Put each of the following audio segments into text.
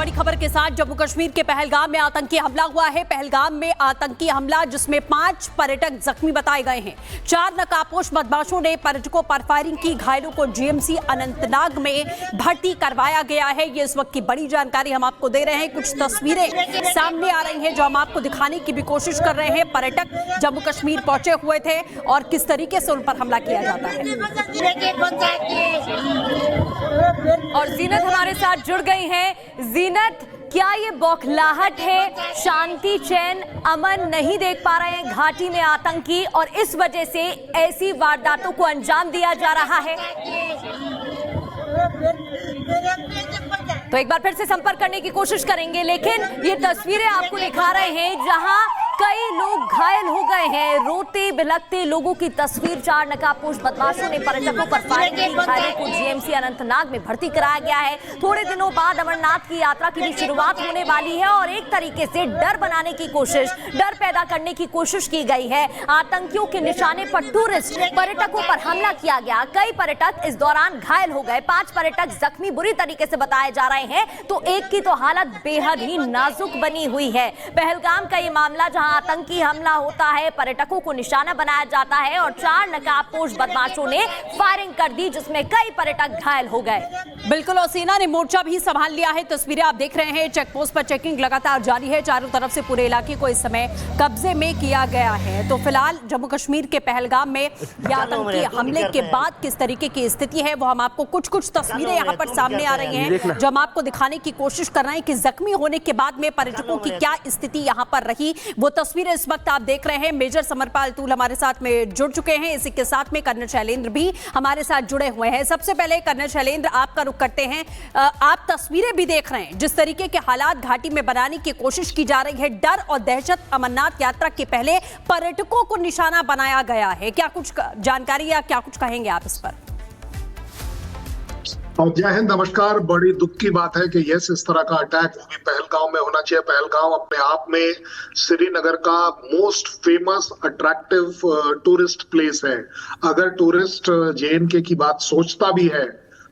बड़ी खबर के साथ जम्मू कश्मीर के पहलगाम में आतंकी हमला हुआ है। पहलगाम में आतंकी हमला जिसमें 5 पर्यटक जख्मी बताए गए हैं। 4 नकाबपोश बदमाशों ने पर्यटकों पर फायरिंग की। घायलों को जीएमसी अनंतनाग में भर्ती करवाया गया है। ये इस वक्त की बड़ी जानकारी हम आपको दे रहे हैं। कुछ तस्वीरें सामने आ रही हैं जो हम आपको दिखाने की भी कोशिश कर रहे हैं। पर्यटक जम्मू कश्मीर पहुंचे हुए थे और किस तरीके से उन पर हमला किया जाता है। और जीनत हमारे साथ जुड़ गई हैं। जीनत, क्या ये बौखलाहट है? शांति, चैन, अमन नहीं देख पा रहे हैं घाटी में आतंकी और इस वजह से ऐसी वारदातों को अंजाम दिया जा रहा है। तो एक बार फिर से संपर्क करने की कोशिश करेंगे, लेकिन ये तस्वीरें आपको दिखा रहे हैं जहां कई लोग घायल हो गए हैं। रोते बिलखते लोगों की तस्वीर। 4 नकाबपोश बदमाशों ने पर्यटकों पर फायरिंग की। घायलों को जीएमसी अनंतनाग में भर्ती कराया गया है। थोड़े दिनों बाद अमरनाथ की यात्रा की भी शुरुआत होने वाली है और एक तरीके से डर बनाने की कोशिश, डर पैदा करने की कोशिश की गई है। आतंकियों के निशाने पर टूरिस्ट पर्यटकों पर हमला किया गया। कई पर्यटक इस दौरान घायल हो गए। 5 पर्यटक जख्मी बुरी तरीके से बताए जा रहे हैं, तो एक की तो हालत बेहद ही नाजुक बनी हुई है। पहलगाम का ये मामला जहां आतंकी हमला होता है, पर्यटकों को निशाना बनाया जाता है और 4 नकाबपोश बदमाशों ने फायरिंग कर दी जिसमें कई पर्यटक घायल हो गए। बिल्कुल, और सेना ने मोर्चा भी संभाल लिया है। तस्वीरें आप देख रहे हैं। चेक पोस्ट पर चेकिंग लगातार जारी है। चारों तरफ से पूरे इलाके को इस समय कब्जे में किया गया है। तो फिलहाल जम्मू कश्मीर के पहलगाम में आतंकी हमले के बाद किस तरीके की स्थिति है वो हम आपको कुछ तस्वीरें यहाँ पर सामने आ रही हैं जो हम आपको दिखाने की कोशिश कर रहे हैं कि जख्मी होने के बाद में पर्यटकों की क्या स्थिति यहाँ पर रही। वो तस्वीरें इस वक्त आप देख रहे हैं। मेजर समरपाल तूल हमारे साथ में जुड़ चुके हैं। इसी के साथ में कर्नल शैलेंद्र भी हमारे साथ जुड़े हुए हैं। सबसे पहले कर्नल शैलेंद्र, आपका रुख करते हैं। आप तस्वीरें भी देख रहे हैं, जिस तरीके के हालात घाटी में बनाने की कोशिश की जा रही है। डर और दहशत अमरनाथ यात्रा के पहले पर्यटकों को निशाना बनाया गया है। क्या कुछ जानकारी या क्या कुछ कहेंगे आप इस पर? जय हिंद, नमस्कार। बड़ी दुख की बात है कि यस, इस तरह का अटैक भी पहलगाम में होना चाहिए। पहलगाम अपने आप में श्रीनगर का most famous attractive tourist place है। अगर टूरिस्ट जेएनके की बात सोचता भी है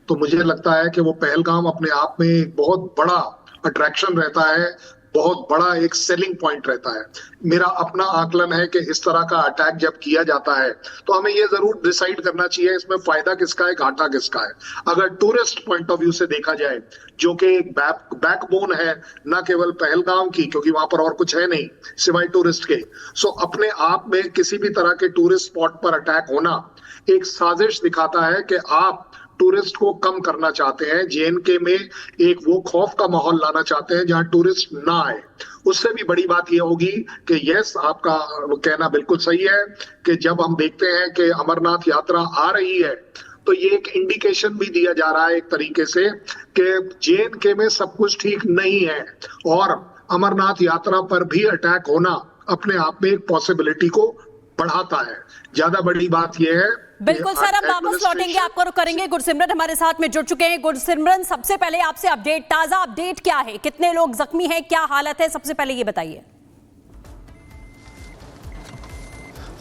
तो मुझे लगता है कि वो पहलगाम अपने आप में एक बहुत बड़ा अट्रैक्शन रहता है, बहुत बड़ा एक सेलिंग पॉइंट रहता है। मेरा अपना आकलन है कि इस तरह का अटैक जब किया जाता है तो हमें ये जरूर डिसाइड करना चाहिए इसमें फायदा किसका है, घाटा किसका है। अगर टूरिस्ट पॉइंट ऑफ व्यू से देखा जाए, जो कि एक बैकबोन है न केवल पहलगाम की, क्योंकि वहां पर और कुछ है नहीं सिवाय टूरिस्ट के, सो अपने आप में किसी भी तरह के टूरिस्ट स्पॉट पर अटैक होना एक साजिश दिखाता है कि आप टूरिस्ट को कम करना चाहते हैं। जेएनके में एक वो खौफ का माहौल लाना चाहते हैं जहां टूरिस्ट ना आए। उससे भी बड़ी बात यह होगी कि यस, आपका कहना बिल्कुल सही है कि जब हम देखते हैं कि अमरनाथ यात्रा आ रही है तो ये एक इंडिकेशन भी दिया जा रहा है एक तरीके से कि जेएनके में सब कुछ ठीक नहीं है और अमरनाथ यात्रा पर भी अटैक होना अपने आप में एक पॉसिबिलिटी को बढ़ाता है। ज्यादा बड़ी बात यह है। बिल्कुल सर, हम वापस लौटेंगे, आपको रुक करेंगे। गुरसिमरन हमारे साथ में जुड़ चुके हैं। गुरसिमरन, सबसे पहले आपसे अपडेट, ताजा अपडेट क्या है? कितने लोग जख्मी हैं, क्या हालत है, सबसे पहले ये बताइए।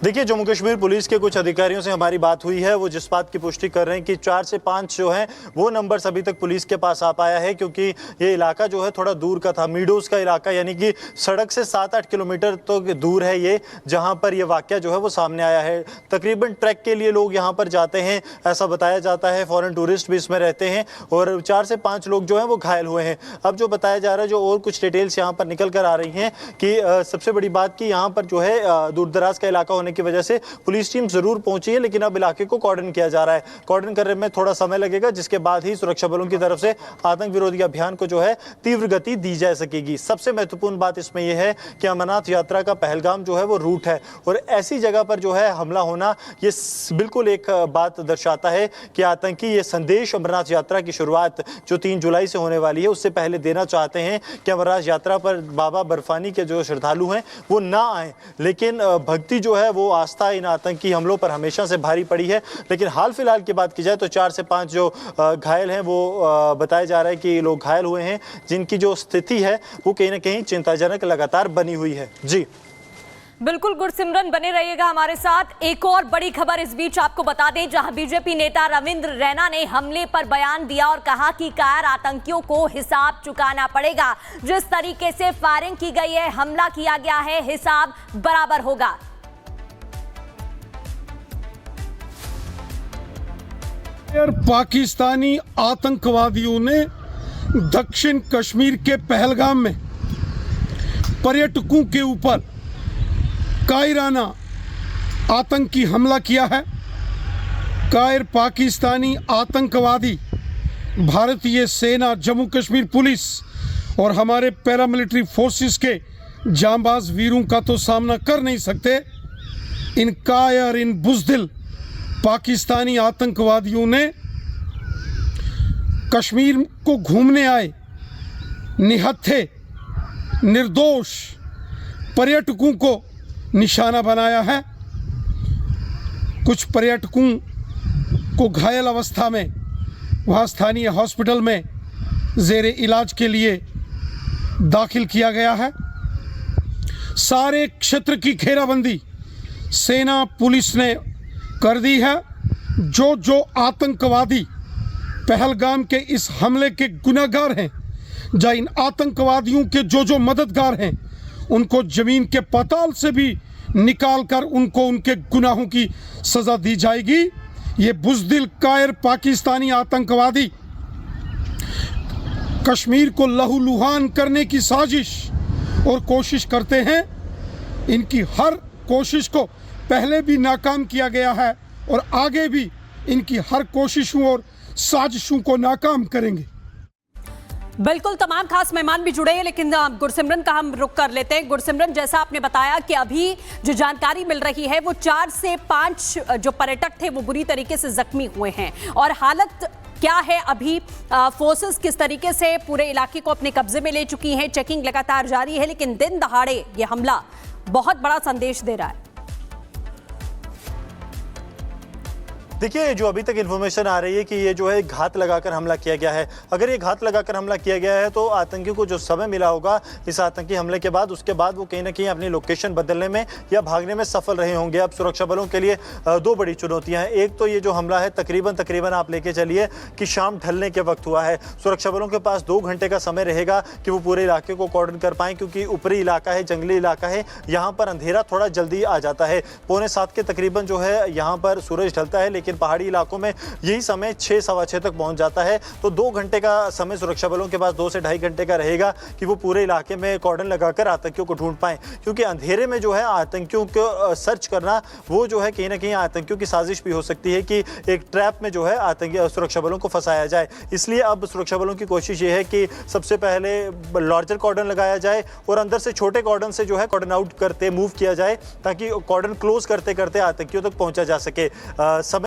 देखिए, जम्मू कश्मीर पुलिस के कुछ अधिकारियों से हमारी बात हुई है। वो जिस बात की पुष्टि कर रहे हैं कि 4 से 5 जो हैं वो नंबर्स अभी तक पुलिस के पास आ पाया है, क्योंकि ये इलाका जो है थोड़ा दूर का था। मीडोज का इलाका, यानी कि सड़क से 7-8 किलोमीटर तो दूर है ये, जहां पर ये वाकया जो है वो सामने आया है। तकरीबन ट्रैक के लिए लोग यहाँ पर जाते हैं, ऐसा बताया जाता है। फॉरेन टूरिस्ट भी इसमें रहते हैं और 4 से 5 लोग जो हैं वो घायल हुए हैं। अब जो बताया जा रहा है, जो और कुछ डिटेल्स यहाँ पर निकल कर आ रही हैं कि सबसे बड़ी बात कि यहाँ पर जो है दूर दराज का इलाका होने की वजह से पुलिस टीम जरूर पहुंची है, लेकिन अब इलाके को कॉर्डन किया जा रहा है। कॉर्डन करने में थोड़ा समय लगेगा, जिसके बाद ही सुरक्षा बलों की तरफ से आतंक विरोधी अभियान को जो है तीव्र गति दी जा सकेगी। सबसे महत्वपूर्ण बात इसमें यह है कि अमरनाथ यात्रा का पहलगाम जो है वो रूट है और ऐसी जगह पर जो है हमला होना, ये बिल्कुल एक बात दर्शाता है कि आतंकी ये संदेश अमरनाथ यात्रा की शुरुआत जो 3 जुलाई से होने वाली है उससे पहले देना चाहते हैं कि अमरनाथ यात्रा पर बाबा बर्फानी के जो श्रद्धालु हैं वो ना आए। लेकिन भक्ति जो है वो आस्था इन आतंकी हमलों पर हमेशा से भारी पड़ी है। लेकिन हाल फिलहाल की बात की जाए तो 4 से 5 जो घायल हैं वो बताया जा रहा है कि लोग घायल हुए हैं, जिनकी जो स्थिति है वो कहीं ना कहीं चिंताजनक लगातार बनी हुई है। जी बिल्कुल गुरसिमरन, बने रहिएगा हमारे साथ। एक और बड़ी खबर इस बीच आपको बता दें, जहां बीजेपी नेता रविंद्र रैना ने हमले पर बयान दिया और कहा कि कायर आतंकियों को हिसाब चुकाना पड़ेगा। जिस तरीके से फायरिंग की गई है, हमला किया गया है, हिसाब बराबर होगा। पाकिस्तानी आतंकवादियों ने दक्षिण कश्मीर के पहलगाम में पर्यटकों के ऊपर कायराना आतंकी हमला किया है। कायर पाकिस्तानी आतंकवादी भारतीय सेना, जम्मू कश्मीर पुलिस और हमारे पैरामिलिट्री फोर्सेस के जांबाज वीरों का तो सामना कर नहीं सकते। इन कायर, इन बुज़दिल पाकिस्तानी आतंकवादियों ने कश्मीर को घूमने आए निहत्थे निर्दोष पर्यटकों को निशाना बनाया है। कुछ पर्यटकों को घायल अवस्था में वहाँ स्थानीय हॉस्पिटल में ज़ेरे इलाज के लिए दाखिल किया गया है। सारे क्षेत्र की घेराबंदी सेना पुलिस ने कर दी है। जो आतंकवादी पहलगाम के इस हमले के गुनहगार हैं, या इन आतंकवादियों के जो मददगार हैं, उनको जमीन के पाताल से भी निकालकर उनको उनके गुनाहों की सज़ा दी जाएगी। ये बुज़दिल कायर पाकिस्तानी आतंकवादी कश्मीर को लहूलुहान करने की साजिश और कोशिश करते हैं। इनकी हर कोशिश को पहले भी नाकाम किया गया है और आगे भी इनकी हर कोशिशों और साजिशों को नाकाम करेंगे। बिल्कुल, तमाम खास मेहमान भी जुड़े हैं, लेकिन गुरसिमरन का हम रुक कर लेते हैं। गुरसिमरन, जैसा आपने बताया कि अभी जो जानकारी मिल रही है वो 4 से 5 जो पर्यटक थे वो बुरी तरीके से जख्मी हुए हैं, और हालत क्या है अभी? फोर्सेस किस तरीके से पूरे इलाके को अपने कब्जे में ले चुकी हैं? चेकिंग लगातार जारी है, लेकिन दिन दहाड़े ये हमला बहुत बड़ा संदेश दे रहा है। देखिए, जो अभी तक इन्फॉर्मेशन आ रही है कि ये जो है घात लगाकर हमला किया गया है। अगर ये घात लगाकर हमला किया गया है तो आतंकियों को जो समय मिला होगा इस आतंकी हमले के बाद, उसके बाद वो कहीं ना कहीं अपनी लोकेशन बदलने में या भागने में सफल रहे होंगे। अब सुरक्षा बलों के लिए 2 बड़ी चुनौतियां हैं। एक तो ये जो हमला है तकरीबन आप लेके चलिए कि शाम ढलने के वक्त हुआ है। सुरक्षा बलों के पास 2 घंटे का समय रहेगा कि वो पूरे इलाके को कॉर्डन कर पाएं, क्योंकि ऊपरी इलाका है, जंगली इलाका है, यहाँ पर अंधेरा थोड़ा जल्दी आ जाता है। 6:45 के तकरीबन जो है यहाँ पर सूरज ढलता है, लेकिन पहाड़ी इलाकों में यही समय 6, सवा 6 तक पहुंच जाता है। तो 2 घंटे का समय सुरक्षा बलों के पास 2 से ढाई घंटे का रहेगा कि वो पूरे इलाके में कॉर्डन लगाकर आतंकियों को ढूंढ पाएं, क्योंकि अंधेरे में जो है आतंकियों को सर्च करना वो जो है कहीं ना कहीं आतंकियों की साजिश भी हो सकती है कि एक ट्रैप में जो है आतंकी सुरक्षा बलों को फंसाया जाए। इसलिए अब सुरक्षा बलों की कोशिश ये है कि सबसे पहले लार्जर कॉर्डन लगाया जाए और अंदर से छोटे कॉर्डन से जो है कॉर्डन आउट करते मूव किया जाए, ताकि कॉर्डन क्लोज करते करते आतंकियों तक पहुंचा जा सके। समय